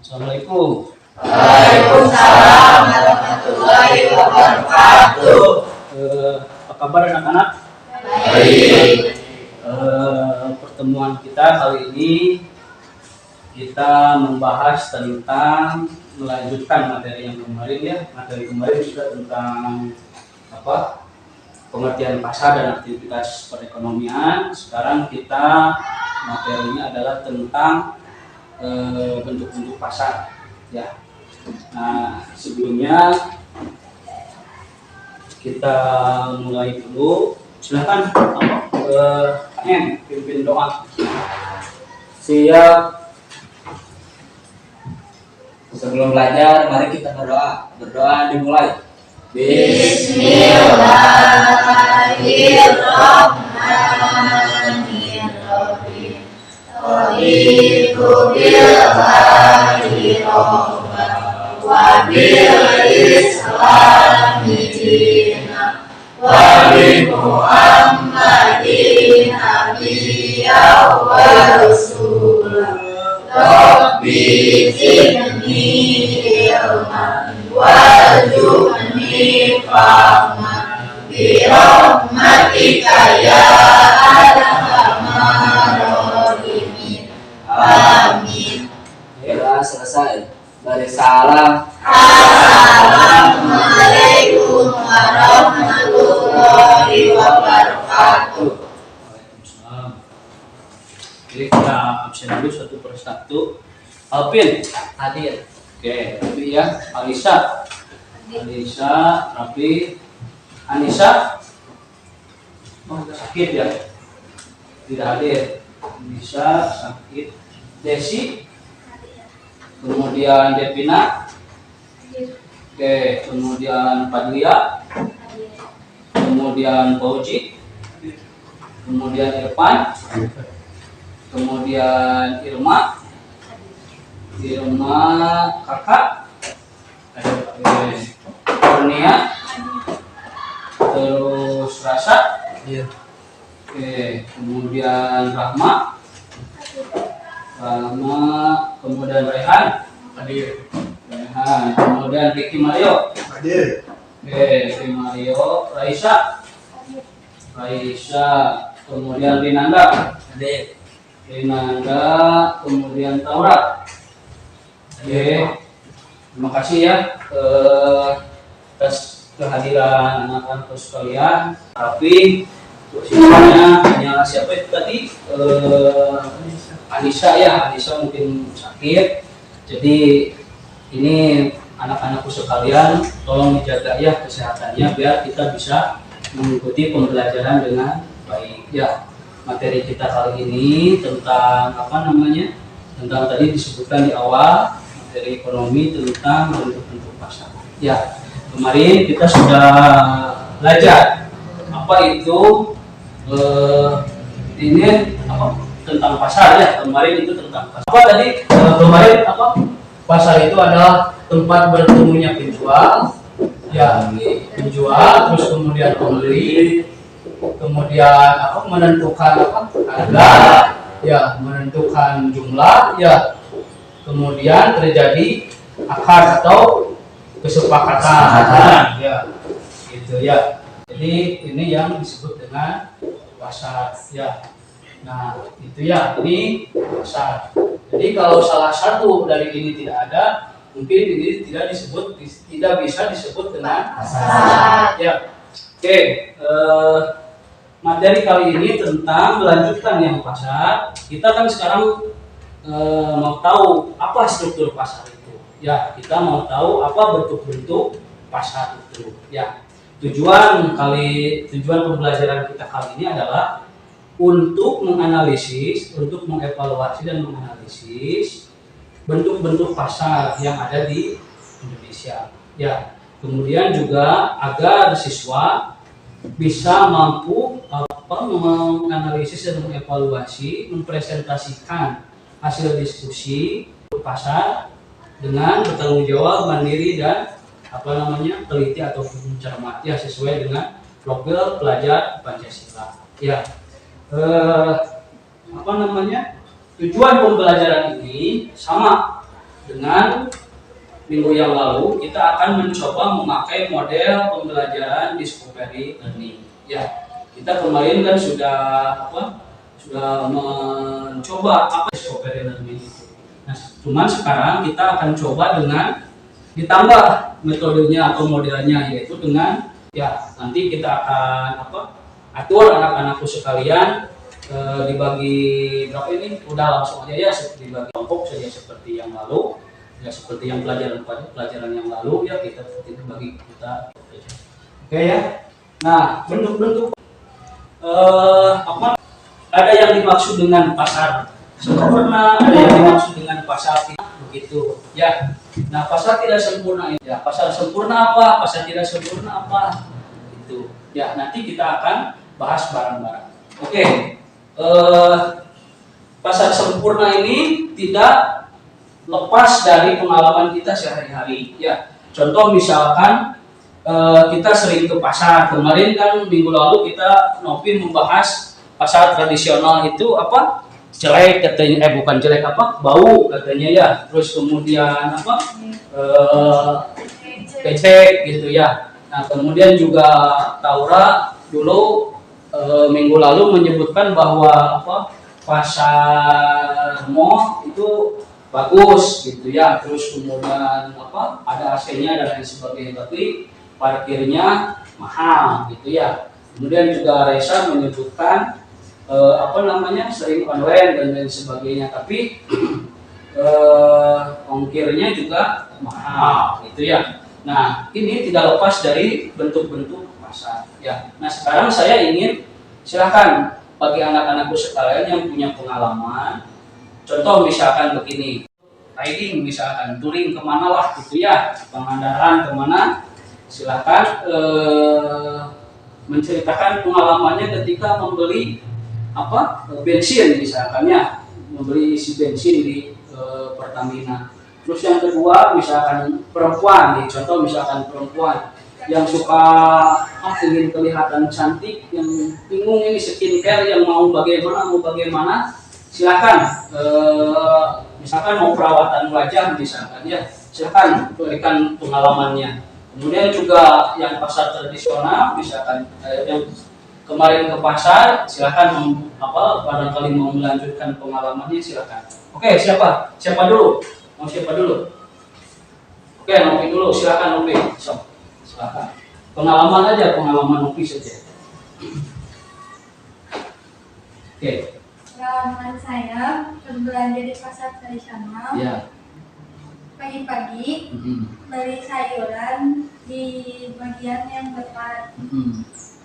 Assalamualaikum. Waalaikumsalam warahmatullahi wabarakatuh. Apa kabar anak-anak? Baik. Pertemuan kita kali ini kita membahas tentang melanjutkan materi yang kemarin ya. Materi kemarin juga tentang pengertian pasar dan aktivitas perekonomian. Sekarang kita materinya adalah tentang bentuk-bentuk pasar ya. Nah, sebelumnya kita mulai dulu. Silakan pimpin doa. Siap. Sebelum belajar, mari kita berdoa. Berdoa dimulai. Bismillahirrahmanirrahim. Wa bil islami dina wa bi Muhammadin nabiyya wa rasulah. Rabbi zidni ilman warzuqni fahman bi rahmatika ya arhamar rahimin. Amin. Ya, selesai. Beri salam. Assalamualaikum warahmatullahi wabarakatuh. Waalaikumsalam. Jadi kita absen dulu satu persatu. Alvin Hadir. oke, Rafi ya. Alisa, Rafi, Anissa, sakit ya, tidak hadir. Anissa sakit. Desi, kemudian Devina, oke, kemudian Padlia, kemudian Fauji, kemudian Irfan, kemudian Irma, kakak, Kurnia, terus Rasa, oke, kemudian Rahma, kemudian Rehan, kemudian Ricky Mario, oke, Ricky Mario, Raisa, kemudian Rinanda, kemudian Taura. Oke, terima kasih ya atas kehadiran anak-anak sekalian. Tapi siswanya hanya siapa itu tadi? Anissa ya, Anissa mungkin sakit. Jadi ini anak-anakku sekalian, tolong dijaga ya kesehatannya biar kita bisa mengikuti pembelajaran dengan baik ya. Materi kita kali ini tentang tentang tadi disebutkan di awal, materi ekonomi tentang bentuk-bentuk pasar. Ya, kemarin kita sudah belajar apa itu tentang pasar ya. Kemarin itu tentang pasar. Kemarin pasar itu adalah tempat bertemunya penjual, ya, terus kemudian pembeli, kemudian menentukan harga, ya, menentukan jumlah, ya, kemudian terjadi akad atau kesepakatan, ya, gitu ya. Jadi ini yang disebut dengan pasar, ya. Nah, itu ya, ini pasar. Jadi kalau salah satu dari ini tidak ada, mungkin ini tidak bisa disebut dengan pasar, ya. Oke, materi kali ini tentang melanjutkan yang pasar. Kita kan sekarang mau tahu apa struktur pasar itu. Ya, kita mau tahu apa bentuk-bentuk pasar itu. Ya, tujuan pembelajaran kita kali ini adalah untuk menganalisis, untuk mengevaluasi dan menganalisis bentuk-bentuk pasar yang ada di Indonesia. Ya, kemudian juga agar siswa bisa mampu menganalisis dan mengevaluasi, mempresentasikan hasil diskusi pasar dengan bertanggung jawab, mandiri dan teliti atau cermat ya, sesuai dengan profil pelajar Pancasila. Ya, tujuan pembelajaran ini sama dengan minggu yang lalu kita akan mencoba memakai model pembelajaran Discovery Learning. Ya, kita kemarin kan sudah mencoba apa Discovery Learning itu. Nah, cuman sekarang kita akan coba dengan ditambah metodenya atau modelnya, yaitu dengan ya nanti kita akan atur anak-anakku sekalian dibagi berapa ini, udah langsung aja ya dibagi kelompok saja seperti yang lalu. Ya seperti yang pelajaran yang lalu ya kita bagi kita. Oke ya. Nah, bentuk-bentuk ada yang dimaksud dengan pasar sempurna, ada yang dimaksud dengan pasar tidak begitu ya. Nah, pasar tidak sempurna ini ya, pasar sempurna apa, pasar tidak sempurna apa itu ya, nanti kita akan bahas bareng-bareng. Oke. Pasar sempurna ini tidak lepas dari pengalaman kita sehari-hari ya. Contoh misalkan kita sering ke pasar. Kemarin kan minggu lalu kita Novi membahas pasar tradisional itu jelek katanya, bukan jelek bau katanya ya. Terus kemudian becek gitu ya. Nah, kemudian juga Taura dulu minggu lalu menyebutkan bahwa pasar mall itu bagus gitu ya, terus kemudian ada AC-nya dan lain sebagainya, tapi parkirnya mahal gitu ya. Kemudian juga Reza menyebutkan sering online dan lain sebagainya, tapi ongkirnya juga mahal gitu ya. Nah, ini tidak lepas dari bentuk-bentuk pasar ya. Nah, sekarang saya ingin silakan bagi anak-anakku sekalian yang punya pengalaman. Contoh misalkan begini, riding misalkan, touring kemana lah gitu ya, Pangandaran kemana, silakan menceritakan pengalamannya ketika membeli bensin misalkan ya, membeli isi bensin di Pertamina. Terus yang kedua misalkan perempuan nih, contoh misalkan perempuan yang suka ingin kelihatan cantik, yang bingung ini skincare, yang mau bagaimana, silakan misalkan mau perawatan wajah misalkan ya, silakan berikan pengalamannya. Kemudian juga yang pasar tradisional misalkan yang kemarin ke pasar, silakan barangkali mau melanjutkan pengalamannya, silakan. Oke, siapa dulu? Mau siapa dulu? Oke, Novi dulu, silakan Novi. Silakan. Pengalaman Novi saja. Oke. Pengalaman saya berbelanja di pasar tradisional. Ya. Pagi-pagi beli sayuran di bagian yang depan.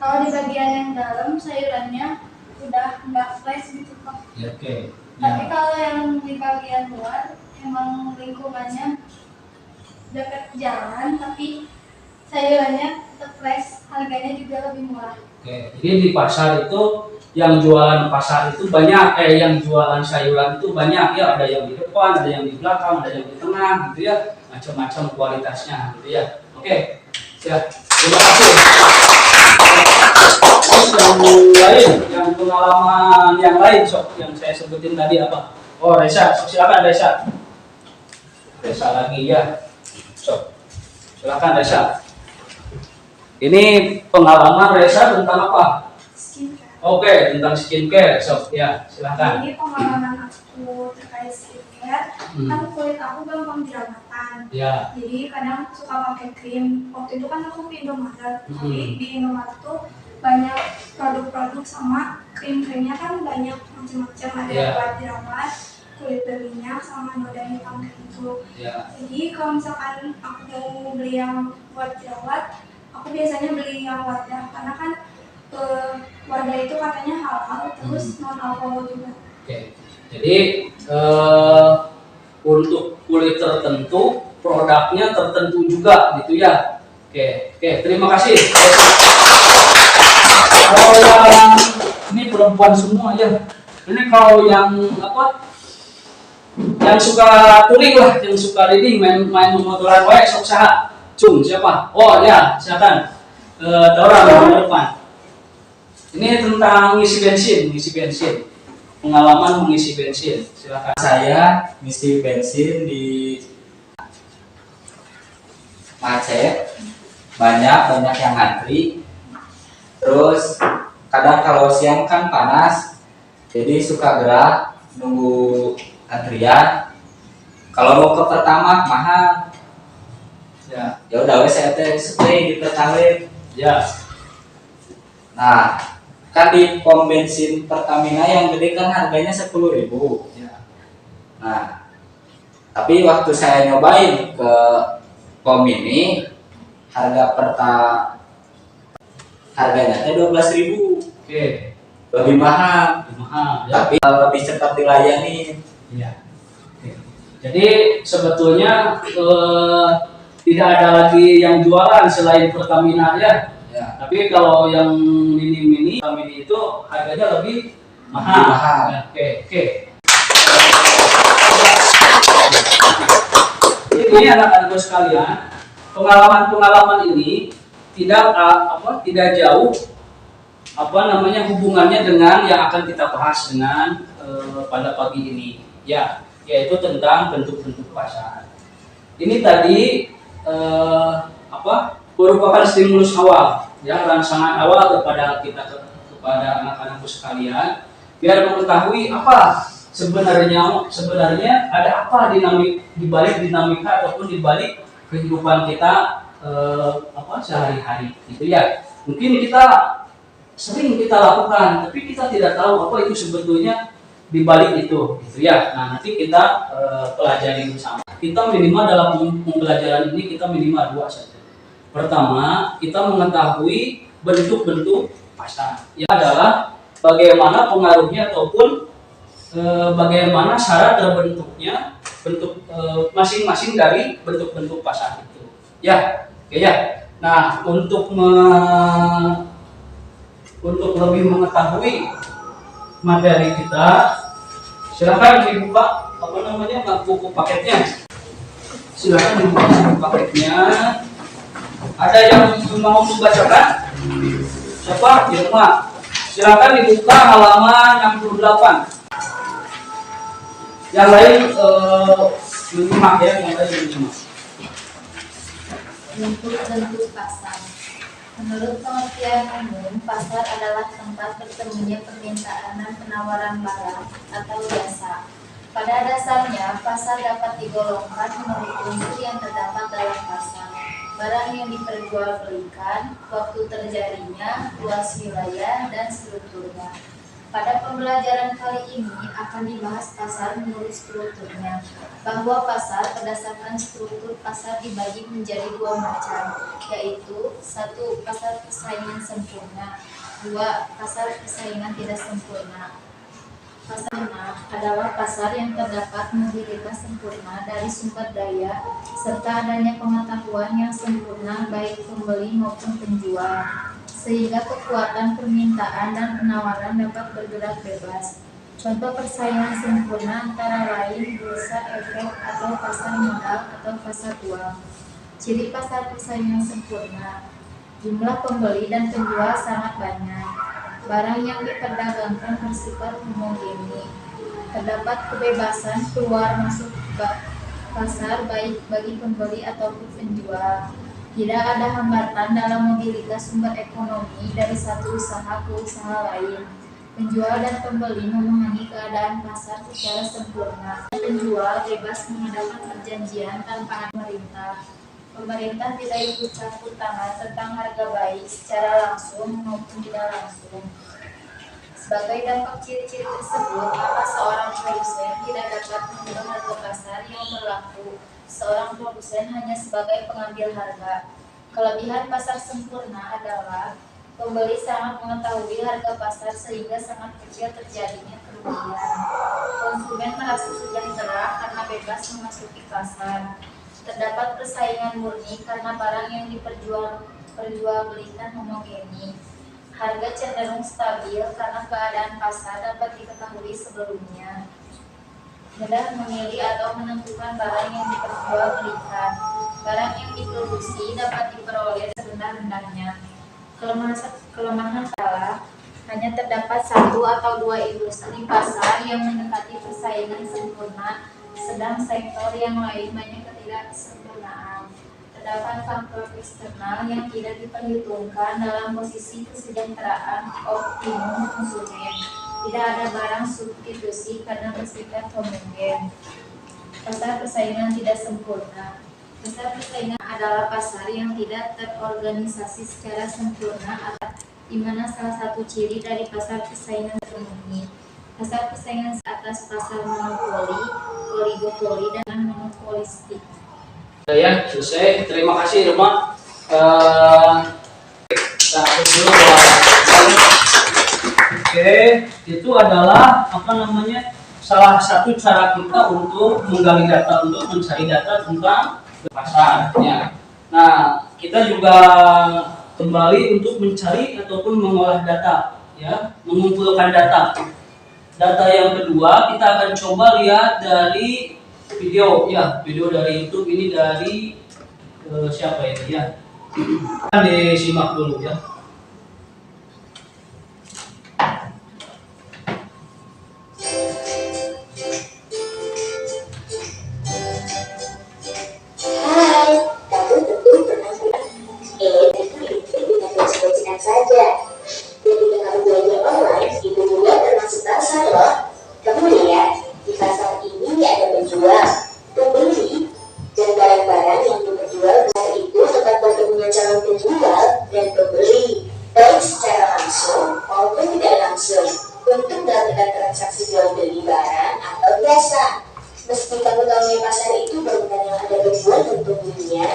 Kalau di bagian yang dalam sayurannya udah nggak fresh gitu Pak. Ya, oke. Tapi kalau yang di bagian luar emang lingkungannya dekat jalan, tapi sayurannya tetap fresh, harganya juga lebih murah. Oke, jadi di pasar itu yang jualan pasar itu banyak, yang jualan sayuran itu banyak ya, ada yang di depan, ada yang di belakang, ada yang di tengah gitu ya, macam-macam kualitasnya gitu ya. Oke, siap. Terima kasih. Terus yang lain, yang pengalaman yang lain yang saya sebutin tadi apa? Oh, Reza, silakan Reza. Reza lagi ya. Silakan Reza. Ini pengalaman Reza tentang apa? Skincare. Oke, tentang skincare. Ya, silakan. Jadi pengalaman aku terkait skincare, kan kulit aku gampang jerawatan. Ya. Jadi kadang suka pakai krim. Waktu itu kan aku di Indomaret. Tapi di Indomaret tuh banyak produk-produk sama krim-krimnya kan banyak macam-macam, ada Yeah. buat jerawat, kulit berminyak, sama noda hitam kayak gitu. Yeah. Jadi kalau misalkan aku mau beli yang buat jerawat, aku biasanya beli yang wadah karena kan wadah itu katanya halal, terus non alkohol juga. Oke. Jadi untuk kulit tertentu produknya tertentu juga gitu ya. Oke, terima kasih. Kalau yang ini perempuan semua ya. Ini kalau yang yang suka touring lah, yang suka reading, main motoran wae sok saha. Cung siapa? Oh ya, silakan. Orang di depan. Ini tentang ngisi bensin. Pengalaman mengisi bensin. Silakan. Saya ngisi bensin di macet, banyak yang ngantri. Terus kadang kalau siang kan panas, jadi suka gerak nunggu antrian. Kalau mau ke pertama mahal. Ya udah wes saya teh stay di Pertalite. Ya. Nah, kan di pom bensin Pertamina yang gede kan harganya 10.000. Ya. Nah, tapi waktu saya nyobain ke pom ini harganya teh 12.000. Oke. Lebih mahal, Lebih mahal. Ya. tapi lebih cepat dilayani. Iya. Oke. Jadi sebetulnya tidak ada lagi yang jualan selain Pertamina ya. Ya. Tapi kalau yang mini itu harganya lebih mahal. Lebih mahal. Ya, oke. Ini anak-anak sekalian, pengalaman ini tidak jauh hubungannya dengan yang akan kita bahas dengan pada pagi ini, ya, yaitu tentang bentuk-bentuk pasar. Ini tadi merupakan stimulus awal, ya, rangsangan awal kepada anak-anakku sekalian, biar mengetahui apa sebenarnya ada apa di balik dinamika ataupun di balik kehidupan kita sehari-hari, gitu ya. Mungkin sering kita lakukan, tapi kita tidak tahu apa itu sebetulnya di balik itu, gitu ya. Nah, nanti kita pelajari bersama. Kita minimal dalam pembelajaran ini kita minimal 2 saja. Pertama, kita mengetahui bentuk-bentuk pasar. Yang adalah bagaimana pengaruhnya ataupun bagaimana syarat terbentuknya bentuk masing-masing dari bentuk-bentuk pasar itu. Ya, oke ya. Nah, untuk lebih mengetahui materi kita, silakan dibuka buku paketnya. Silakan dibuka buku paketnya. Ada yang mau membacakan? Siapa? Di rumah. Silakan dibuka halaman 68. Yang lain menyimak ya, yang lain menyimak. Bentuk-bentuk pasar. Menurut pengertian umum, pasar adalah tempat bertemunya permintaan dan penawaran barang atau jasa. Pada dasarnya, pasar dapat digolongkan menurut unsur yang terdapat dalam pasar. Barang yang diperjualbelikan, waktu terjadinya, luas wilayah, dan strukturnya. Pada pembelajaran kali ini akan dibahas pasar menurut strukturnya, bahwa pasar berdasarkan struktur pasar dibagi menjadi 2 macam, yaitu 1. Pasar persaingan sempurna, 2. Pasar persaingan tidak sempurna. Pasar adalah pasar yang terdapat mobilitas sempurna dari sumber daya serta adanya pengetahuan yang sempurna baik pembeli maupun penjual, sehingga kekuatan permintaan dan penawaran dapat bergerak bebas. Contoh persaingan sempurna antara lain bursa efek atau pasar modal atau pasar uang. Ciri pasar persaingan sempurna: jumlah pembeli dan penjual sangat banyak. Barang yang diperdagangkan bersifat homogeni. Terdapat kebebasan keluar masuk pasar baik bagi pembeli ataupun penjual. Tidak ada hambatan dalam mobilitas sumber ekonomi dari satu usaha ke usaha lain. Penjual dan pembeli memahami keadaan pasar secara sempurna. Penjual bebas mengadakan perjanjian tanpa pemerintah. Pemerintah tidak ikut campur tangan tentang harga baik secara langsung maupun tidak langsung. Sebagai dampak ciri-ciri tersebut, maka seorang produsen tidak dapat mengubah harga pasar yang berlaku. Seorang produsen hanya sebagai pengambil harga. Kelebihan pasar sempurna adalah pembeli sangat mengetahui harga pasar sehingga sangat kecil terjadinya kerugian. Konsumen merasa sejahtera karena bebas memasuki pasar. Terdapat persaingan murni karena barang yang diperjualbelikan homogeni. Harga cenderung stabil karena keadaan pasar dapat diketahui sebelumnya. Mudah memilih atau menentukan barang yang diperjualbelikan. Barang yang diproduksi dapat diperoleh serendah-rendahnya. Kelemahan adalah hanya terdapat 1 atau 2 industri pasar yang mendekati persaingan sempurna, sedang sektor yang lain banyak ketidaksempurnaan. Terdapat faktor eksternal yang tidak diperhitungkan dalam posisi kesejahteraan optimum konsumen. Tidak ada barang substitusi karena bersifat homogen. Pasar persaingan tidak sempurna. Pasar persaingan adalah pasar yang tidak terorganisasi secara sempurna, di mana salah satu ciri dari pasar persaingan terpenuhi. Pasar persaingan atas pasar monopoli, oligopoli, dan monopolistik. Ya, selesai. Terima kasih, Irma. Kita dulu bahwa oke, itu adalah salah satu cara kita untuk menggali data, untuk mencari data tentang pasar. Ya. Nah, kita juga kembali untuk mencari ataupun mengolah data, ya, mengumpulkan data. Data yang kedua kita akan coba lihat dari video, ya, video dari YouTube ini dari siapa ini ya? Disimak dulu ya. Saja. Ketika kamu belanja online, itu juga termasuk pasar loh. Kamu lihat, di pasar ini ada penjual, pembeli, dan barang-barang yang diperjual besar itu tempat bertemunya calon penjual dan pembeli, baik secara langsung maupun tidak langsung, untuk melakukan transaksi jual beli barang atau jasa. Meski kamu tahu pasar itu bangunan yang ada penjual dan pembelinya,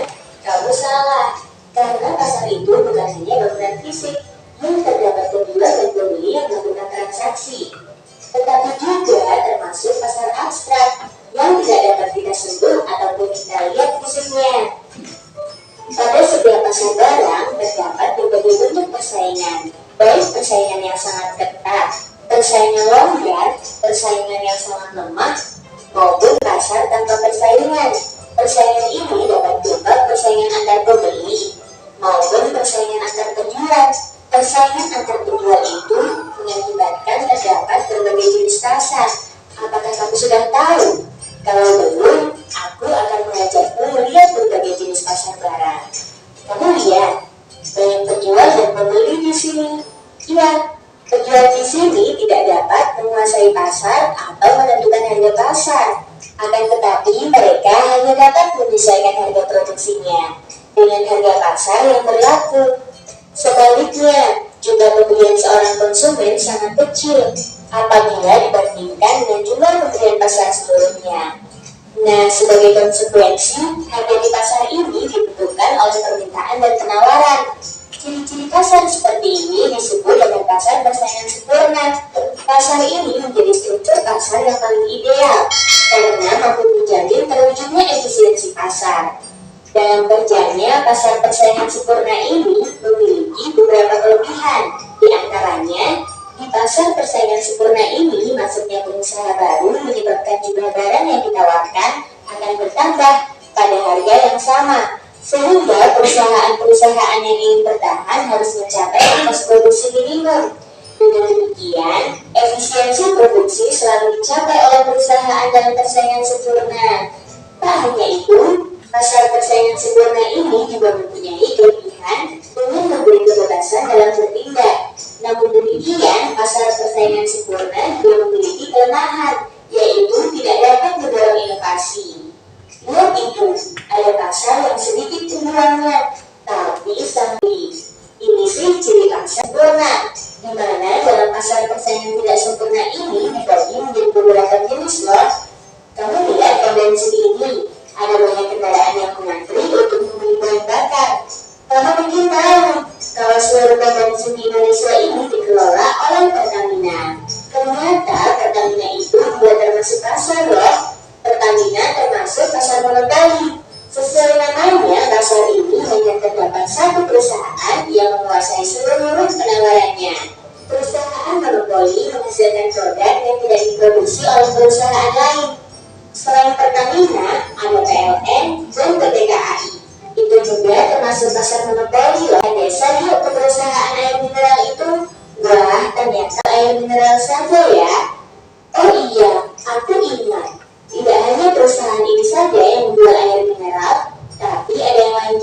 kamu salah. Karena pasar itu bukan hanya bangunan fisik yang terdapat penjual dan pembeli yang melakukan transaksi, tetapi juga termasuk pasar abstrak yang tidak dapat kita sentuh ataupun kita lihat fisiknya. Pada sebuah pasar barang terdapat berbagai bentuk persaingan, baik persaingan yang sangat ketat, persaingan longgar, persaingan yang sangat lemah, maupun pasar tanpa persaingan. Persaingan ini dapat berupa persaingan antar pembeli maupun persaingan antar penjual. Persaingan antar penjual itu mengakibatkan terdapat berbagai jenis pasar. Apakah kamu sudah tahu? Kalau belum, aku akan mengajarmu melihat berbagai jenis pasar barang. Kamu lihat, banyak penjual dan pembeli di sini. Ya, penjual di sini tidak dapat menguasai pasar atau menentukan harga pasar. Akan tetapi mereka hanya dapat menyesuaikan harga produksinya dengan harga pasar yang berlaku. Sebaliknya, jumlah pembelian seorang konsumen sangat kecil apabila dibandingkan dengan jumlah pembelian pasar seluruhnya. Nah, sebagai konsekuensi, harga di pasar ini ditentukan oleh permintaan dan penawaran. Ciri-ciri pasar seperti ini disebut dengan pasar persaingan sempurna. Pasar ini menjadi struktur pasar yang paling ideal karena mampu menjamin terwujudnya efisiensi pasar. Dalam kerjanya, pasar persaingan sempurna ini memiliki beberapa kelebihan. Di antaranya, di pasar persaingan sempurna ini, masuknya pengusaha baru menyebabkan jumlah barang yang ditawarkan akan bertambah pada harga yang sama, sehingga perusahaan-perusahaan yang ingin bertahan harus mencapai ongkos produksi minimum. Dengan demikian, efisiensi produksi selalu dicapai oleh perusahaan dalam persaingan sempurna. Tak hanya itu, pasar persaingan sempurna ini juga mempunyai kelebihan dengan memberi kebebasan dalam bertindak. Namun demikian, pasar persaingan sempurna juga memiliki kelemahan, yaitu tidak dapat mendorong inovasi. Buat itu, ada pasar yang sedikit cenderungnya, tapi sempit. Ini sih ciri pasar sempurna, di mana dalam pasar persaingan tidak sempurna ini dibagi menjadi beberapa jenis loh. Kamu lihat kondisi ini. Ada banyak kendaraan yang mengantri untuk membeli bahan bakar. Kamu mungkin tahu kalau seluruh bensin di Indonesia ini dikelola oleh Pertamina. Ternyata Pertamina itu juga termasuk pasar loh. Pertamina termasuk pasar monopoli. Sesuai namanya, pasar ini hanya terdapat satu perusahaan yang menguasai seluruh penawarannya. Perusahaan monopoli menghasilkan produk yang tidak diproduksi oleh perusahaan lain. Selain Pertamina, ada PLN dan PT KAI. Itu juga termasuk pasar monopoli loh. Desa yuk ke perusahaan air mineral itu. Wah, ternyata air mineral saja ya. Oh iya, aku ingat. Tidak hanya perusahaan ini saja yang menjual air mineral, tapi ada yang lain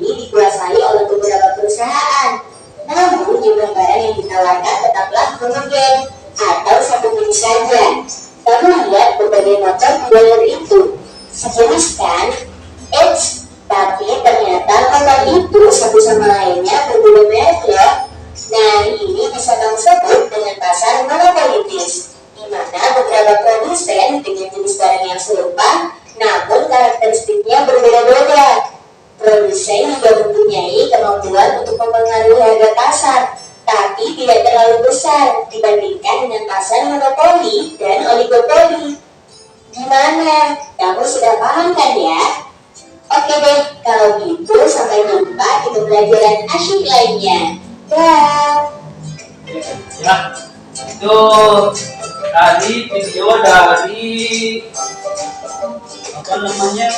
ini dikuasai oleh beberapa perusahaan. Namun jumlah barang yang ditawarkan tetaplah homogen atau satu jenis saja. Kamu lihat berbagai motor di jalur itu. Sejenis kan? Tapi ternyata motor itu satu sama lainnya berbeda merek ya. Nah, ini bisa kamu sebut dengan pasar monopolitis, di mana beberapa produsen dengan jenis barang yang serupa, namun karakteristiknya berbeda-beda. Produsen juga mempunyai kemampuan untuk mempengaruhi harga pasar, tapi tidak terlalu besar dibandingkan dengan pasar monopoli dan oligopoli. Gimana? Kamu sudah paham kan ya? Oke deh, kalau gitu sampai jumpa di pembelajaran asyik lainnya. Dah. Ya, itu tadi video dari apa namanya,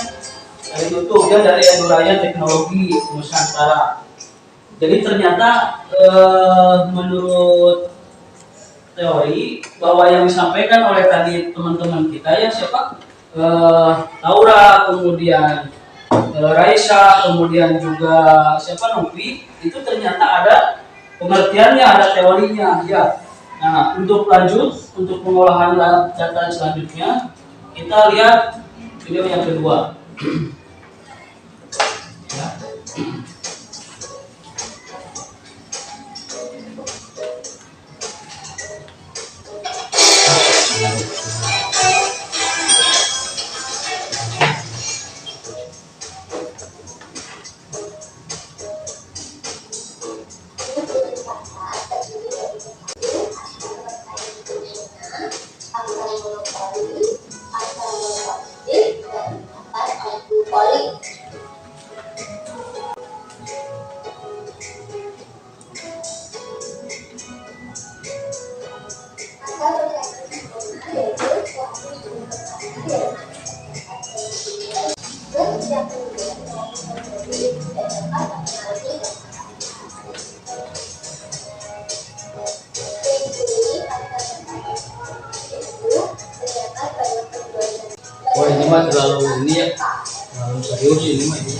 dari YouTube ya, dari Eduraya Teknologi Nusantara. Jadi ternyata menurut teori bahwa yang disampaikan oleh tadi teman-teman kita ya, siapa, Laura, kemudian Raisa, kemudian juga siapa, Novi, itu ternyata ada pengertiannya, ada teorinya ya. Nah, untuk lanjut, untuk pengolahan data selanjutnya, kita lihat video yang kedua. Ya. Wah, ini mah terlalu ini ya, terlalu serius ini mah ini.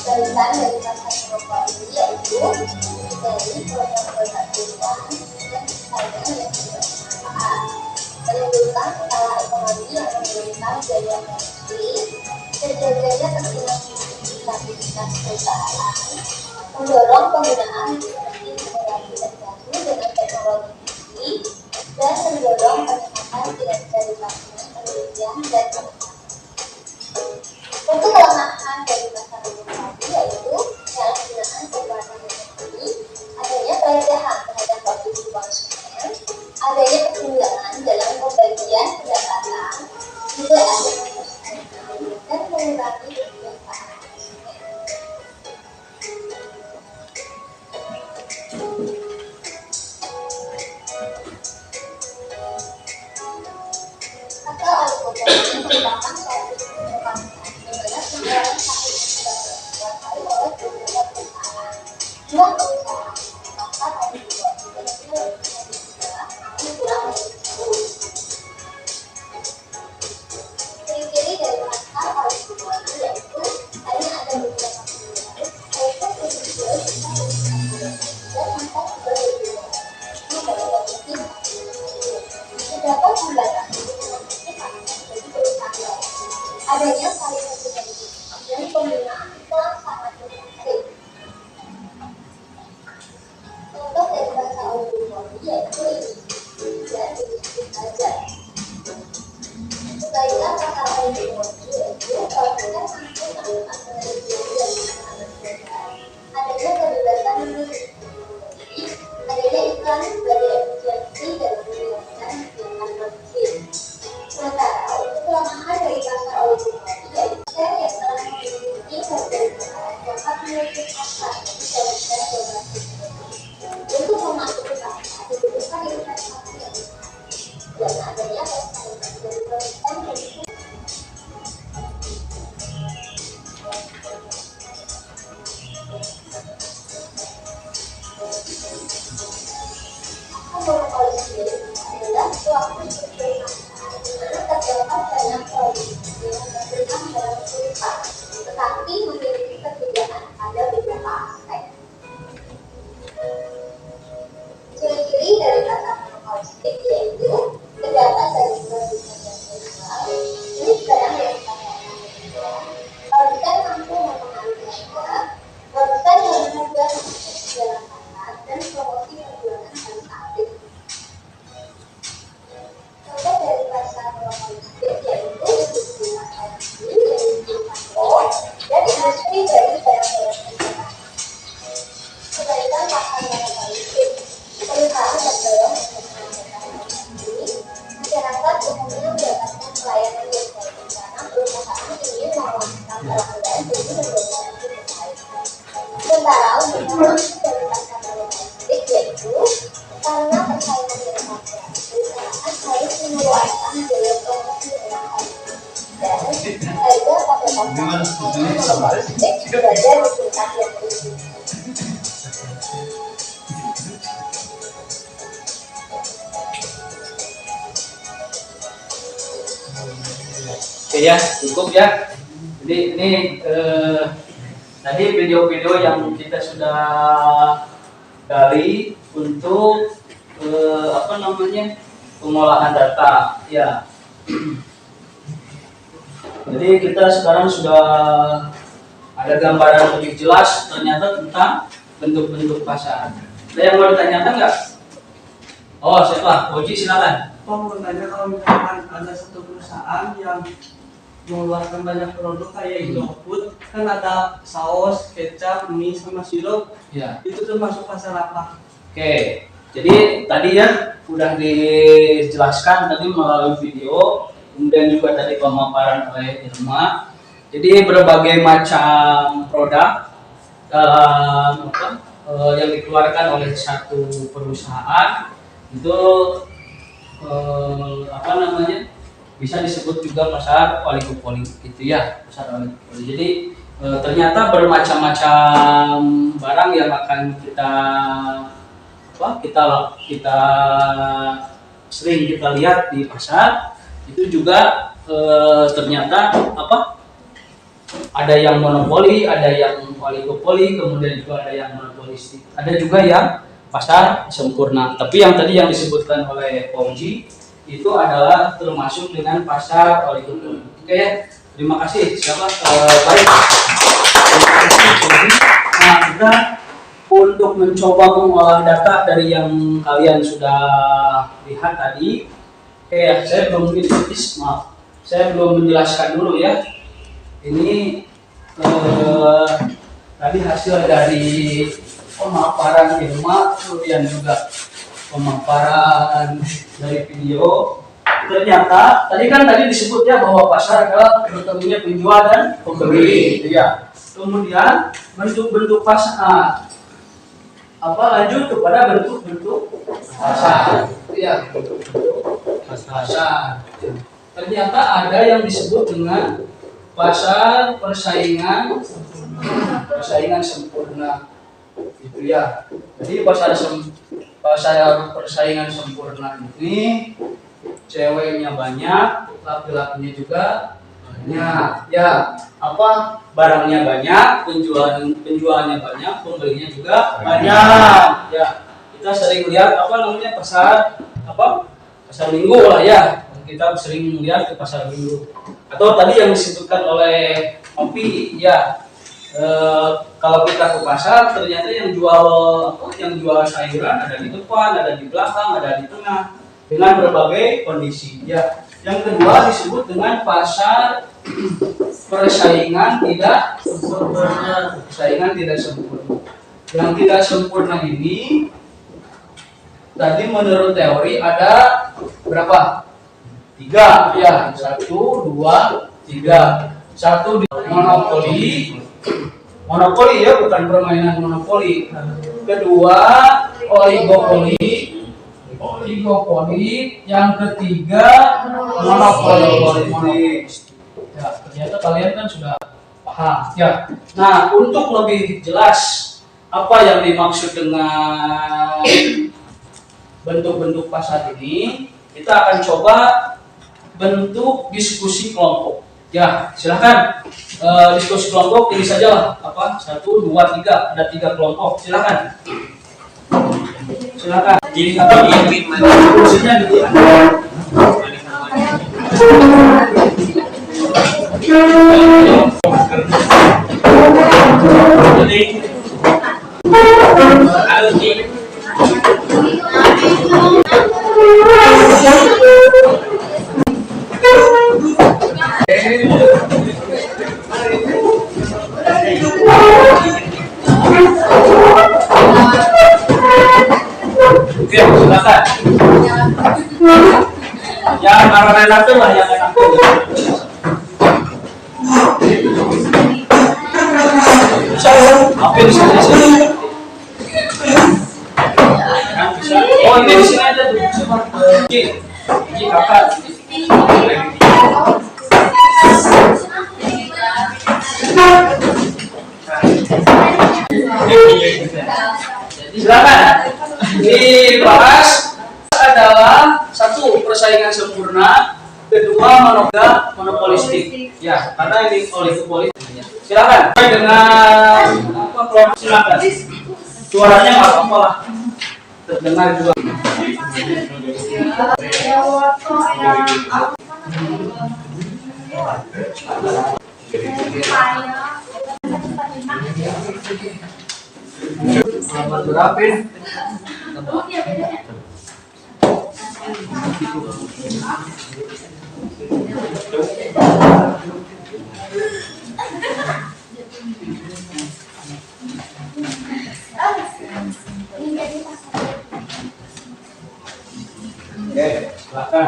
Bagian dari pasar monopoli yaitu dari produk-produk tunggal dan harga yang tidak bermanfaat, menimbulkan skala ekonomi yang menurunkan biaya produksi, terjaganya stabilitas perusahaan, mendorong penggunaan seperti generasi terbaru dengan teknologi tinggi, dan mendorong peningkatan tidak bisa dilakukan penelitian dan pengembangan. Untuk kelemahan dari pasar otomotif yaitu penyalahgunaan kekuatan ekonomi, adanya pelecehan terhadap posisi konsumen, adanya kesenjangan dalam pembagian pendapatan, juga ada dan mengurangi kebijakan konsumen. Atau oligopoli merupakan suatu kekuasaan di mana sembarang saham dikuasai oleh beberapa perusahaan. Dua perusahaan pasar oligopoli dan kurang dari itu. Ciri-ciri dari pasar oligopoli yaitu hanya ada beberapa pilihan, yaitu individual bisa dan angka berbeda. Ini adalah terdapat pembatas bagi perusahaan adanya saling berkompetisi dan penggunaan yang sangat menarik. Contoh dari bahasa oligopoli yaitu ini dan industri saja. Sebaiknya pasar oligopoli yaitu kalau kita mampu melakukan penelitian dan pengembangan, adanya kebebasan memilih teknologi, adanya iklan sebagai efisiensi dan menurunkan kegiatan produksi. Sementara untuk kelemahan dari pasar oligopoli yaitu share yang telah memiliki perbedaan dapat memiliki pasar bisa geografis. Untuk memasuki pasar dibutuhkan investasi yang besar dan adanya prestasi dari produsen dan monopoli sendiri adalah suatu struktur pasar di mana terdapat banyak produk yang tersedia dalam kehidupan, tetapi memiliki perbedaan pada beberapa aspek. Ciri-ciri dari pasar monopoli yaitu terdapat dari produsen dan penjual. Ini barang yang ditanyakan produsen mampu mempengaruhi harga, produsen yang harga masuk dalam pasar dan promosi penjualan harus aktif. Contoh dari pasar monopolistik yaitu industri makanan yang diimpor dan industri dari barang-barang penjualan. Kebalikan pasar monopolistik, perusahaan terdorong untuk meningkatkan ini, masyarakat umumnya mendapatkan pelayanan yang baik karena perusahaan ingin memanfaatkan pelanggan demi memberikan lebih baik. Sementara untuk masuk dari pasar monopolistik yaitu karena persaingan yang ada, perusahaan harus mengeluarkan biaya promosi yang harga dan harga pada pasar monopolistik berada di tingkat yang tinggi. Oke ya, cukup ya. Jadi ini tadi video-video yang kita sudah gali untuk pengolahan data ya. Jadi kita sekarang sudah ada gambaran lebih jelas ternyata tentang bentuk-bentuk pasar. Ada yang mau ditanyakan nggak? Oh siapa? Oji silakan. Pak mau tanya, kalau misalkan ada satu perusahaan yang mengeluarkan banyak produk kayak GoFood, kan ada saus, kecap, mie, sama sirup, Ya. itu termasuk pasar apa? Oke, jadi tadi ya udah dijelaskan tadi melalui video, kemudian juga tadi pemaparan oleh Irma. Jadi berbagai macam produk yang dikeluarkan oleh satu perusahaan itu bisa disebut juga pasar oligopoli gitu ya, pasar oligopoli. Jadi ternyata bermacam-macam barang yang akan kita sering kita lihat di pasar itu juga ternyata ada yang monopoli, ada yang oligopoli, kemudian juga ada yang monopolistik, ada juga yang pasar sempurna. Tapi yang tadi yang disebutkan oleh Pomji itu adalah termasuk dengan pasar oligopoli. Oke, terima kasih. Siapa? Baik. Terima kasih, Pomji. Nah, kita untuk mencoba mengolah data dari yang kalian sudah lihat tadi, Oke ya, saya belum maaf. Saya belum menjelaskan dulu ya. Ini tadi hasil dari pemaparan ilmu, kemudian juga pemaparan dari video. Ternyata tadi disebut ya bahwa pasar adalah bertemunya penjual dan pembeli, gitu ya. Kemudian bentuk-bentuk pasar. Lanjut kepada bentuk-bentuk pasar. Ya, pasar. Ternyata ada yang disebut dengan pasar persaingan sempurna, gitu ya. Jadi pasar persaingan sempurna ini ceweknya banyak, laki-lakinya juga banyak. Ya, barangnya banyak, penjualnya banyak, pembelinya juga banyak. Ya, kita sering lihat pasar minggu lah ya. Kita sering melihat ke pasar minggu. Atau tadi yang disebutkan oleh Opi, ya. Kalau kita ke pasar, ternyata yang jual sayuran ada di depan, ada di belakang, ada di tengah, dengan berbagai kondisi. Ya. Yang kedua disebut dengan pasar persaingan tidak sempurna. Yang tidak sempurna ini tadi menurut teori ada berapa? 3 ya. 1, 2, 3. 1 di monopoli ya, bukan permainan monopoli. Kedua oligopoli. Yang ketiga monopoli. Ya, ternyata kalian kan sudah paham ya. Nah, untuk lebih jelas apa yang dimaksud dengan bentuk-bentuk pasar ini, kita akan coba bentuk diskusi kelompok. Ya, silakan diskusi kelompok ini saja lah. 1, 2, 3, ada 3 kelompok. Silakan. Jadi kursinya gitu ya. Oke, silakan. Yang enak lah, yang enak. Apa di sini? Oh, ini di sini aja tuh. Ini kakak. Silakan. Dibahas adalah 1 persaingan sempurna, kedua monopolistik. Ya, karena ini oligopoli. Silakan. Dengan kelompok silakan. Suaranya nggak apa-apa lah. Terdengar juga. Selamat berapin. Oke, silakan.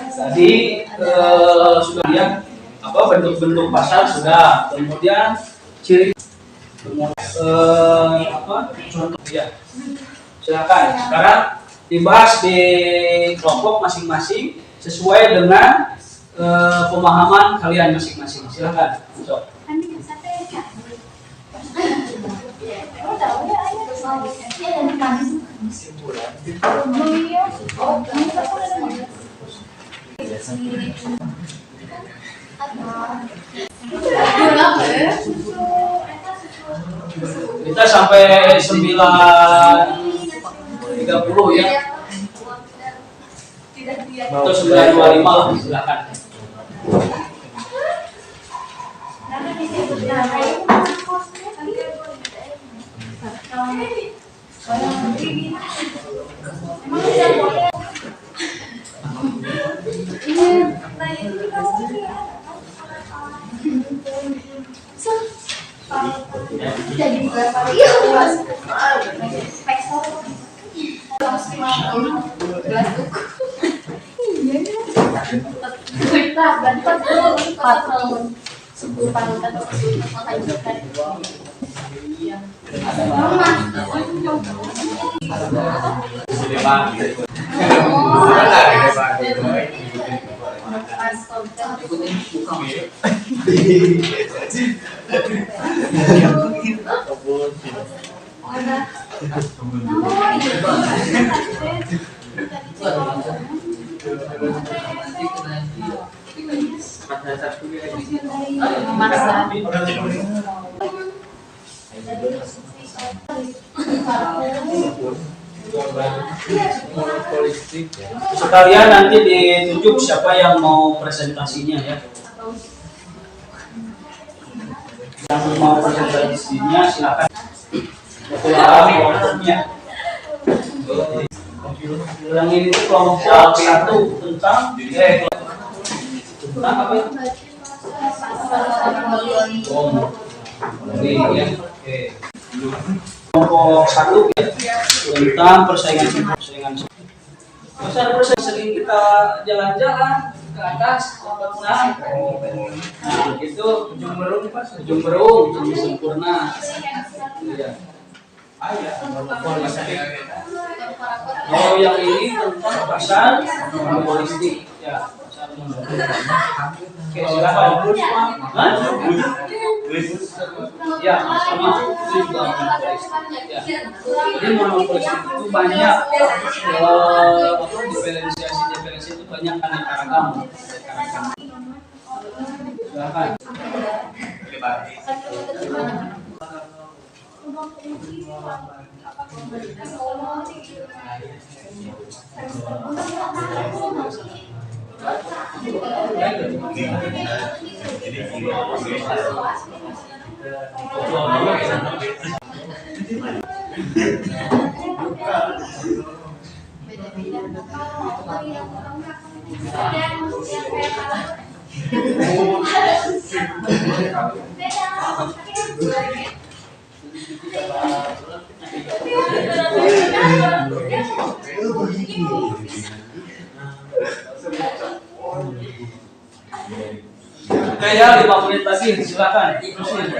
Tadi sudah lihat bentuk-bentuk pasar sudah, kemudian ciri contoh ya. Silakan. Sekarang dibahas di kelompok masing-masing sesuai dengan pemahaman kalian masing-masing. Silakan. So. Kita sampai 9.30 ya. Atau 9.25 lah, silakan. Jadi berapa? Iya, Mas. Peso. 150 gelas tuh. Iya. Kita berapa tuh? 10 panutan atau 10 makan. Iya. Sekalian nanti ditunjuk siapa yang mau presentasinya ya. Yang mau presentasinya silakan. Yang ini tuh kelompok 1 tentang apa itu? Kelompok 1 ya, tentang persaingan. Besar sering kita jalan-jalan ke atas tempat nah itu ujung berung sempurna. Iya. Oh yang ini tentang pasar monopolistik ya, pasar monopolistik. Oke, silakan. Hah? Ya, sama itu juga monopolistik. Ya. Jadi monopolistik itu banyak diferensiasi itu banyak aneka ragam. Silakan. Oke ya, 5 menit lagi, silakan. Terusin.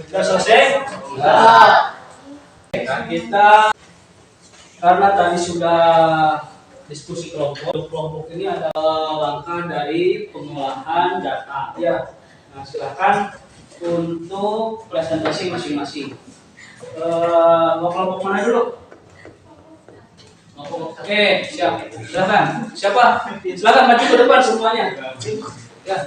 Sudah selesai? Kita karena tadi sudah diskusi kelompok ini ada langkah dari pengolahan data ya. Nah silakan untuk presentasi masing-masing. Mau kelompok mana dulu? Oke, siap. Silakan. Siapa? Silakan maju ke depan semuanya. Ya.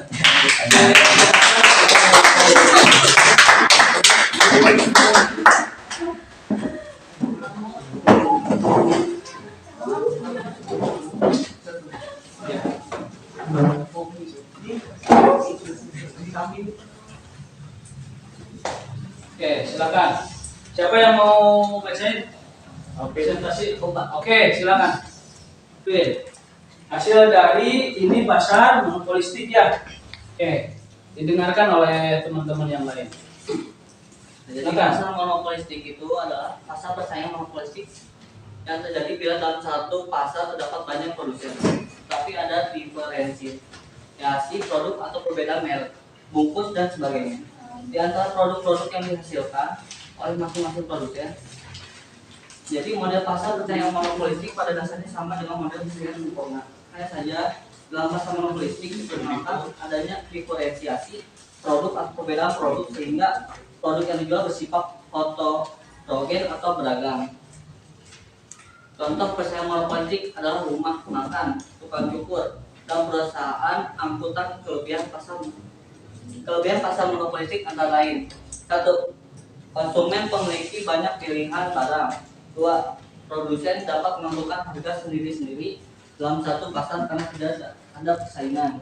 Oke, silakan. Siapa yang mau bacain? Presentasi. Oke, silakan. Oke. Hasil dari ini pasar monopolistik ya. Oke, didengarkan oleh teman-teman yang lain. Jadi pasar monopolistik itu adalah pasar persaingan monopolistik yang terjadi bila dalam satu pasar terdapat banyak produsen, tapi ada diferensiasi produk atau perbedaan merek, bungkus dan sebagainya. Di antara produk-produk yang dihasilkan oleh masing-masing produsen. Jadi model pasar persaingan monopolistik pada dasarnya sama dengan model bisnis sempurna. Hanya saja Dalam pasar monopolistik diperkenalkan adanya diferensiasi produk atau perbedaan produk sehingga produk yang dijual bersifat homogen atau beragam. Contoh persaingan monopolistik adalah rumah makan, tukang cukur, dan perusahaan angkutan. Kelebihan pasar monopolistik antara lain: 1. Konsumen memiliki banyak pilihan barang. 2. Produsen dapat menentukan harga sendiri-sendiri dalam satu pasar karena tidak ada persaingan.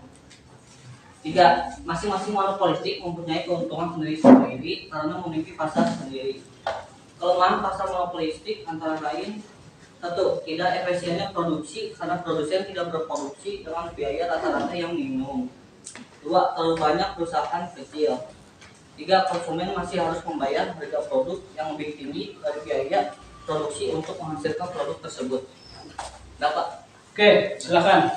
3. Masing-masing monopolistik mempunyai keuntungan sendiri-sendiri karena memiliki pasar sendiri. Kelemahan pasar monopolistik antara lain: 1. Tidak efisiennya produksi karena produsen tidak berproduksi dengan biaya rata-rata yang minimum. 2. Terlalu banyak perusahaan kecil. 3. Konsumen masih harus membayar harga produk yang lebih tinggi dari biaya produksi untuk menghasilkan produk tersebut. Dapat. Oke, silakan.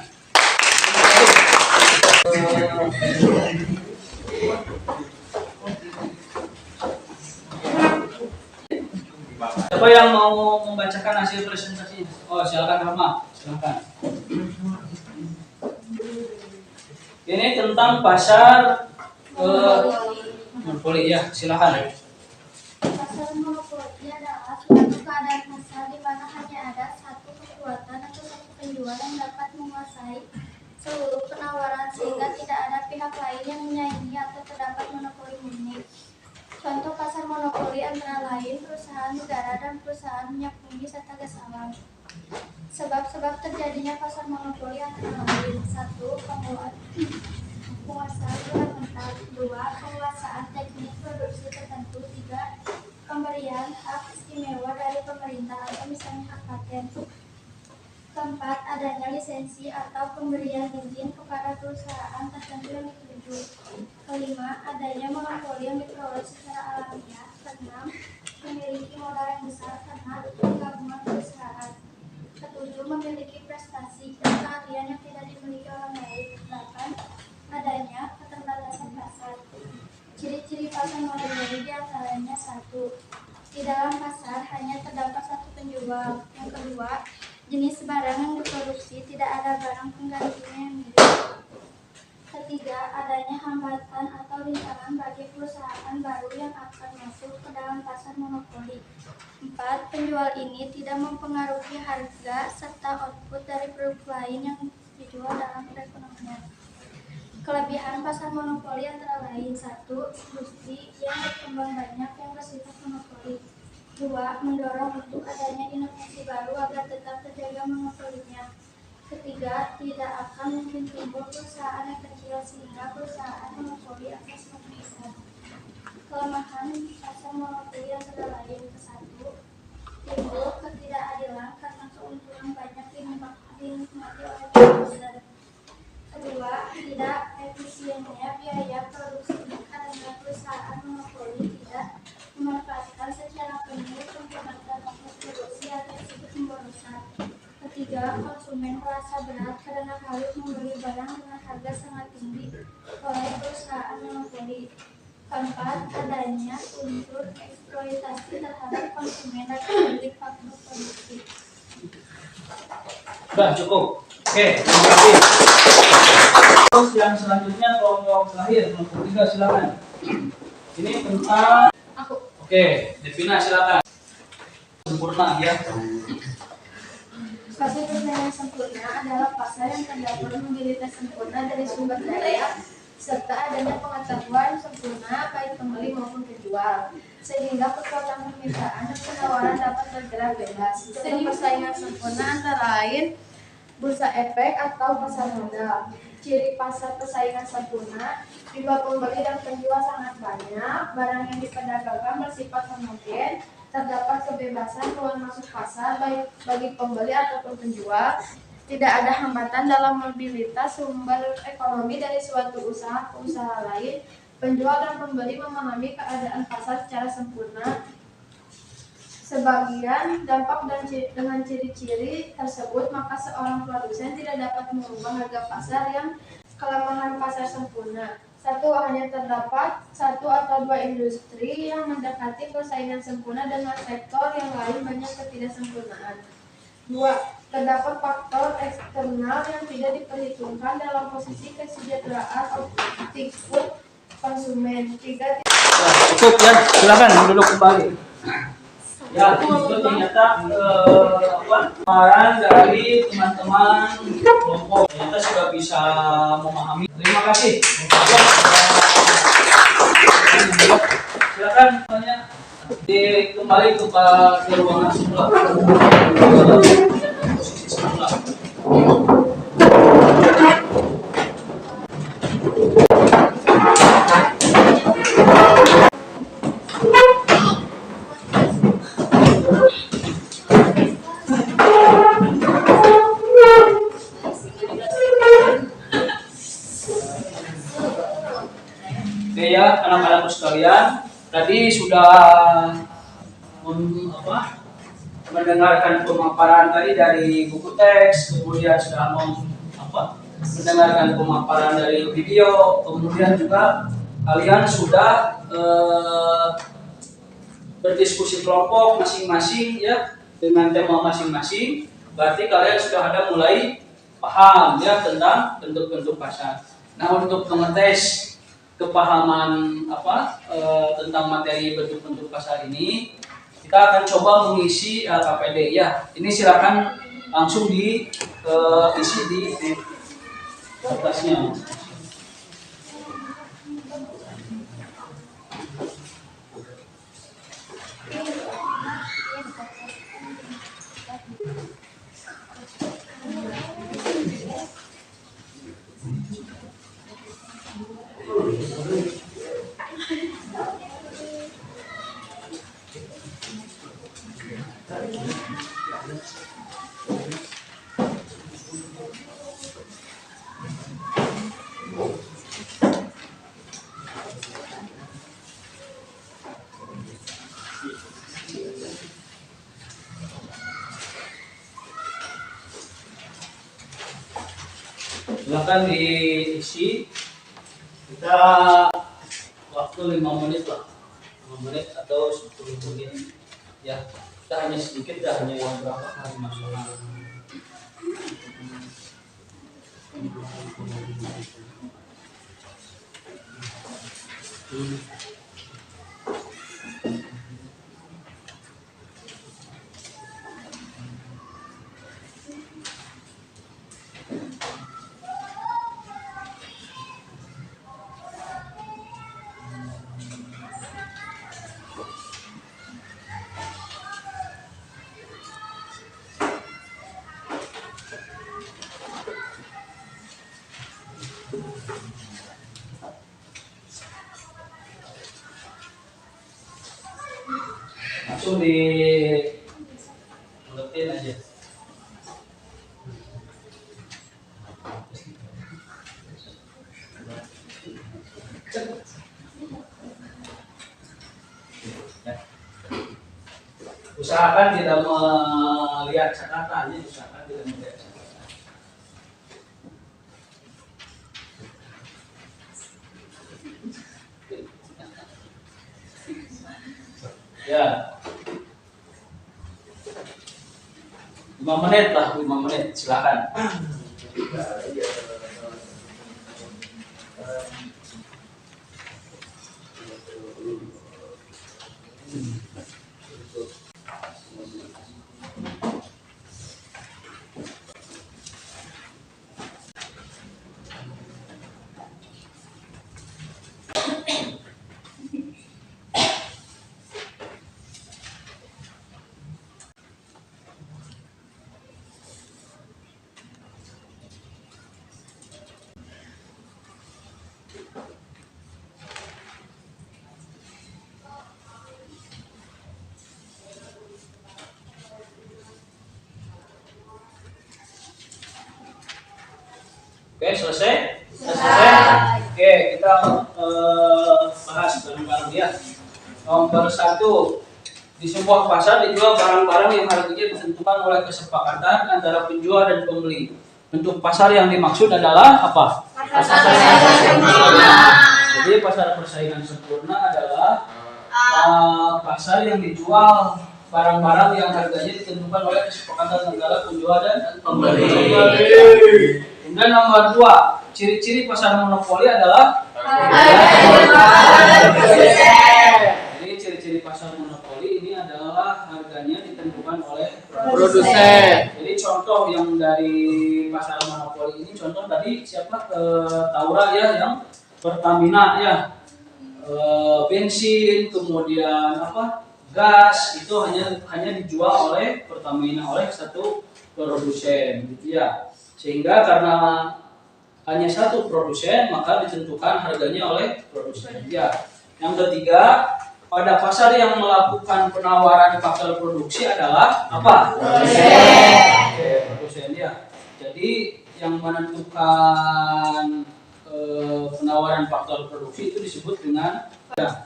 Siapa yang mau membacakan hasil presentasi? Oh, silakan Rahma, silakan. Ini tentang pasar monopoli ya, silakan. Pasar monopoli adalah suatu keadaan pasar di mana hanya ada satu kekuatan atau satu penjual yang dapat menguasai seluruh penawaran sehingga tidak ada pihak lain yang menyaingi atau terdapat monopoli murni. Contoh pasar monopoli antara lain perusahaan negara dan perusahaan minyak bumi serta gas alam. Sebab-sebab terjadinya pasar monopoli antara lain: 1. Penguasaan fundamental. 2. Penguasaan teknik produksi tertentu. 3. Pemberian hak istimewa dari pemerintah atau misalnya hak paten. 4. Adanya lisensi atau pemberian izin kepada perusahaan tertentu yang dituju. 5. Adanya monopoli yang diperoleh secara alamiah. 6. Memiliki modal yang besar karena gabungan perusahaan. 7. Memiliki prestasi dan keahlian yang tidak dimiliki orang lain. 8. Adanya keterbatasan pasar. Ciri-ciri pasar monopoli diantaranya: 1. Di dalam pasar hanya terdapat satu penjual. Yang kedua, jenis barang yang diproduksi tidak ada barang penggantinya yang mirip. Ketiga, adanya hambatan atau rintangan bagi perusahaan baru yang akan masuk ke dalam pasar monopoli. 4. Penjual ini tidak mempengaruhi harga serta output dari produk lain yang dijual dalam perekonomian. Kelebihan pasar monopoli antara lain: 1. Industri yang berkembang banyak yang bersifat monopoli. 2. Mendorong untuk adanya inovasi baru agar tetap terjaga monopolinya. Ketiga, tidak akan mungkin tumbuh perusahaan yang kecil sehingga perusahaan monopoli akan semakin besar. Kelemahan pasar monopoli antara lain: 1. Timbul ketidakadilan karena keuntungan banyak dinikmati oleh produsen. 2. Tidak efisiennya biaya produksi karena perusahaan monopoli tidak memanfaatkan secara penuh penggunaan teknik produksi atau disebut pemborosan. 3. Konsumen merasa berat karena harus membeli barang dengan harga sangat tinggi oleh perusahaan monopoli. 4. Adanya unsur eksploitasi terhadap konsumen dan pemilik faktor produksi. Sudah cukup. Oke, terima kasih. Terus yang selanjutnya kelompok terakhir, kelompok 3, silakan. Ini tentang Oke, Devina silakan. Sempurna ya. Pasar persaingan sempurna adalah pasar yang terdapat mobilitas sempurna dari sumber daya serta adanya pengetahuan sempurna baik pembeli maupun penjual, sehingga kekuatan permintaan dan penawaran dapat bergerak bebas. Contoh persaingan sempurna antara lain bursa efek atau pasar modal. Ciri pasar persaingan sempurna: jumlah pembeli dan penjual sangat banyak, barang yang diperdagangkan bersifat homogen, terdapat kebebasan keluar masuk pasar baik bagi pembeli ataupun penjual, tidak ada hambatan dalam mobilitas sumber ekonomi dari suatu usaha ke usaha lain, penjual dan pembeli memahami keadaan pasar secara sempurna. Sebagian dampak dan dengan ciri-ciri tersebut, maka seorang produsen tidak dapat mengubah harga pasar. Yang kelemahan pasar sempurna: 1. Hanya terdapat satu atau dua industri yang mendekati persaingan sempurna dengan sektor yang lain banyak ketidaksempurnaan. 2. Terdapat faktor eksternal yang tidak diperhitungkan dalam posisi kesejahteraan optikun konsumen. Cukup ya, silakan duduk kembali. Ya, itu ternyata saran dari teman-teman kelompok ternyata sudah bisa memahami. Terima kasih. Silakan tanya. Kembali ke ruangan sebelah. Posisi sebelah. Oke ya, anak-anakku sekalian, tadi sudah mendengarkan pemaparan tadi dari buku teks, kemudian sudah mendengarkan pemaparan dari video, kemudian juga kalian sudah berdiskusi kelompok masing-masing ya dengan tema masing-masing. Berarti kalian sudah ada mulai paham ya tentang bentuk-bentuk pasar. Nah, untuk mengetes kepahaman tentang materi bentuk-bentuk pasar ini, kita akan coba mengisi KPD ya. Ini silakan langsung diisi di kertasnya. Silakan diisi. Kita waktu 5 menit lah, 5 menit atau 10 menit ya. Kita hanya sedikit dah, hanya berapa kali masuk. Langsung buletin aja. Usahakan tidak melihat catatannya, usahakan tidak melihat catatan. Ya, 5 menit lah, 5 menit, silakan. Oke, selesai? Selesai. Oke, kita bahas barang-barang ya. Nomor 1, di sebuah pasar dijual barang-barang yang harganya ditentukan oleh kesepakatan antara penjual dan pembeli. Bentuk pasar yang dimaksud adalah apa? Pasar persaingan sempurna. Jadi pasar persaingan sempurna adalah pasar yang dijual barang-barang yang harganya ditentukan oleh kesepakatan antara penjual dan pembeli. Kemudian nomor 2, ciri-ciri pasar monopoli adalah jadi ciri-ciri pasar monopoli ini adalah harganya ditentukan oleh produsen. Jadi contoh yang dari pasar monopoli ini, contoh tadi siapa, Taura ya, yang Pertamina ya, bensin, kemudian apa, gas, itu hanya dijual oleh Pertamina, oleh satu produsen gitu ya. Sehingga karena hanya satu produsen maka ditentukan harganya oleh produsen ya. Yang ketiga, pada pasar yang melakukan penawaran faktor produksi adalah apa? Produsen ya. Jadi yang menentukan penawaran faktor produksi itu disebut dengan ya.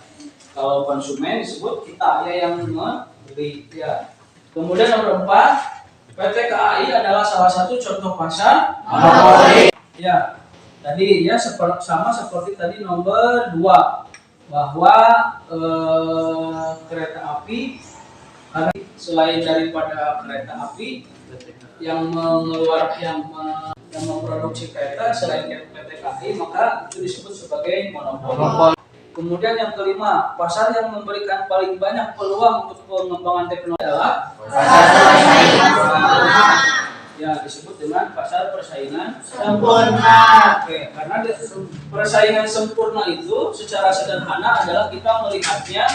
Kalau konsumen disebut kita ya yang membeli ya. Kemudian nomor 4, PT KAI adalah salah satu contoh pasar monopoli. Ya, tadi ya sama seperti tadi nomor 2, bahwa kereta api selain daripada kereta api yang memproduksi kereta selain PT KAI, maka itu disebut sebagai monopoli. Kemudian yang kelima, pasar yang memberikan paling banyak peluang untuk pengembangan teknologi adalah ya, disebut dengan pasar persaingan sempurna. Oke, karena persaingan sempurna itu secara sederhana adalah kita melihatnya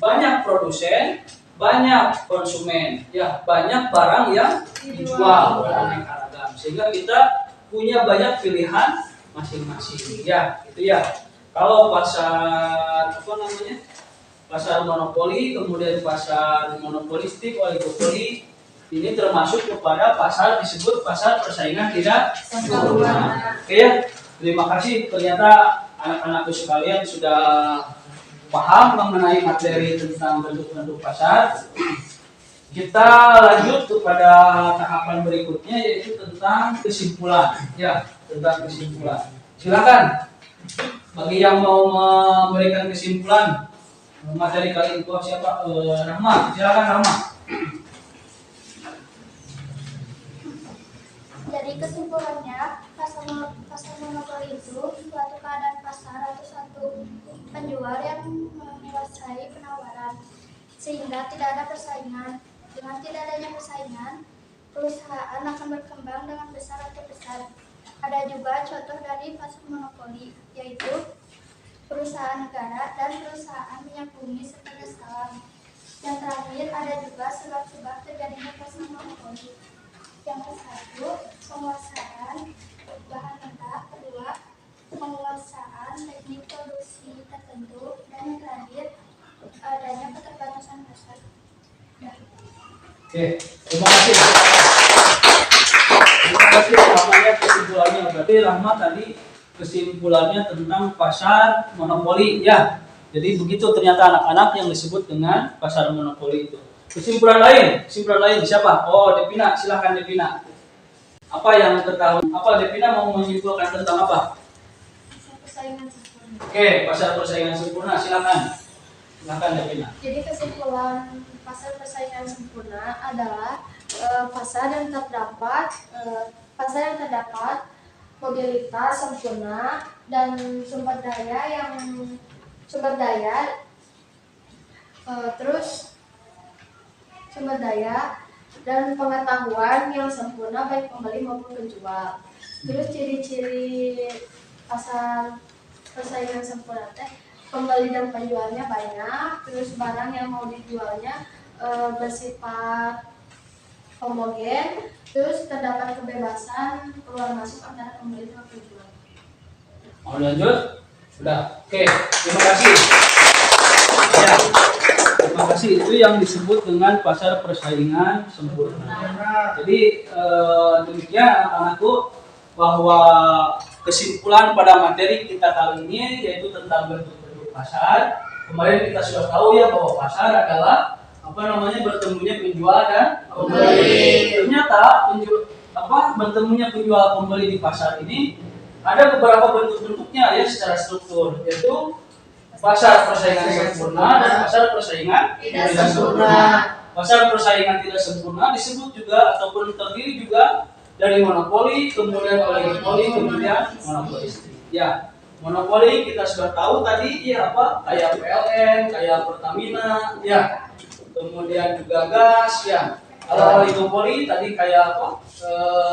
banyak produsen, banyak konsumen, ya, banyak barang yang dijual beraneka ragam, sehingga kita punya banyak pilihan masing-masing. Ya, itu ya. Kalau pasar apa namanya? Pasar monopoli, kemudian pasar monopolistik, oligopoli, ini termasuk kepada pasar disebut pasar persaingan tidak sempurna. Oke ya, terima kasih. Ternyata anak-anakku sekalian sudah paham mengenai materi tentang bentuk-bentuk pasar. Kita lanjut kepada tahapan berikutnya, yaitu tentang kesimpulan. Ya, tentang kesimpulan. Silakan. Bagi yang mau memberikan kesimpulan materi kali ini, siapa? Rahma, silakan Rahma. Jadi kesimpulannya, pasar monopoli itu suatu keadaan pasar atau satu penjual yang menguasai penawaran sehingga tidak ada persaingan. Dengan tidak adanya persaingan, perusahaan akan berkembang dengan besar atau besar. Ada juga contoh dari pasar monopoli, yaitu perusahaan negara dan perusahaan minyak bumi serta gas alam. Yang terakhir, ada juga sebab-sebab terjadinya pasar monopoli. Yang ke-1, penguasaan bahan mentah. Kedua, penguasaan teknik produksi tertentu. Dan yang terakhir, adanya keterbatasan pasar. Oke, terima kasih. Terima kasih. Namanya kesimpulannya berarti Rahma tadi kesimpulannya tentang pasar monopoli ya. Jadi begitu ternyata anak-anak yang disebut dengan pasar monopoli itu. Kesimpulan lain siapa? Oh, Devina, silakan Devina. Apa yang ketahuan? Apa Devina mau menyimpulkan tentang apa? Pasar persaingan sempurna. Oke, pasar persaingan sempurna, silakan. Silakan Devina. Jadi kesimpulan pasar persaingan sempurna adalah pasar yang terdapat mobilitas sempurna dan sumber daya dan pengetahuan yang sempurna baik pembeli maupun penjual. Terus ciri-ciri pasar persaingan sempurna pembeli dan penjualnya banyak, terus barang yang mau dijualnya bersifat homogen, terus terdapat kebebasan keluar masuk antara pembeli dan penjual. Mau lanjut? Sudah. Oke, terima kasih. Ya, terima kasih. Itu yang disebut dengan pasar persaingan sempurna. Jadi demikian anak-anakku, bahwa kesimpulan pada materi kita kali ini yaitu tentang bentuk-bentuk pasar. Kemarin kita sudah tahu ya bahwa pasar adalah bertemunya penjual dan pembeli. Ternyata bertemunya penjual pembeli di pasar ini ada beberapa bentuk-bentuknya ya secara struktur, yaitu pasar persaingan sempurna dan pasar persaingan tidak sempurna. pasar persaingan tidak sempurna disebut juga ataupun terdiri juga dari monopoli, kemudian oligopoli, kemudian monopolistik. Ya, monopoli kita sudah tahu tadi ya apa? Kayak PLN, kayak Pertamina, ya. Kemudian juga gas, ya. Kalau oligopoli tadi kayak apa?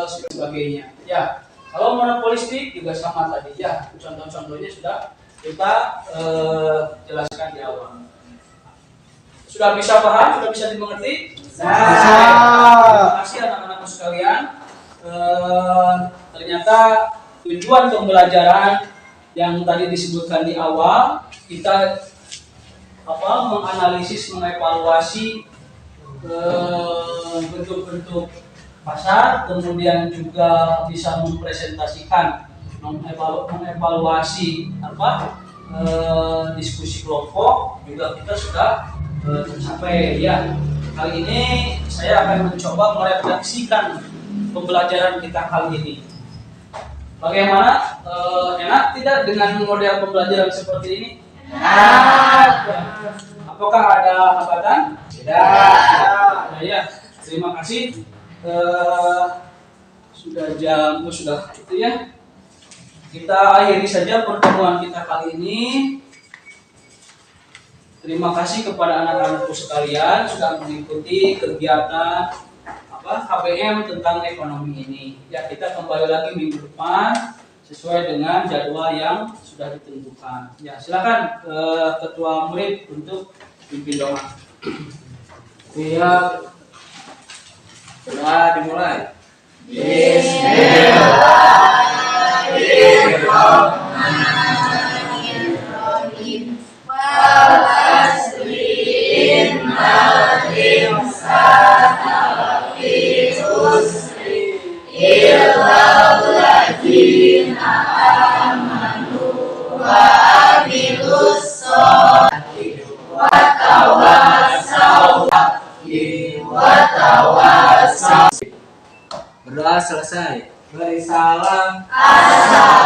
Sebagainya. Ya. Kalau monopolistik juga sama tadi, ya. Contoh-contohnya sudah kita jelaskan di awal. Sudah bisa paham? Sudah bisa dimengerti? Terima kasih anak-anakku sekalian. Ternyata tujuan pembelajaran yang tadi disebutkan di awal, kita menganalisis, mengevaluasi bentuk-bentuk pasar, kemudian juga bisa mempresentasikan, mengevaluasi diskusi kelompok, juga kita sudah tercapai. Ya, kali ini saya akan mencoba merefleksikan pembelajaran kita kali ini. Bagaimana? Enak tidak dengan model pembelajaran seperti ini? Enak. Apakah ada hambatan? Tidak. Ya, terima kasih. Sudah jam, sudah itu ya. Kita akhiri saja pertemuan kita kali ini. Terima kasih kepada anak-anakku sekalian sudah mengikuti kegiatan KBM tentang ekonomi ini. Ya, kita kembali lagi minggu depan sesuai dengan jadwal yang sudah ditentukan. Ya, silakan ketua murid untuk pimpin doa. Iya. Sudah dimulai. Bismillahirrahmanirrahim. Wal asri innal insana lafi khusr illa alladzina amanu wa amilus sholihati wa tawassaw Berdoa selesai. Beri salam. Assalamualaikum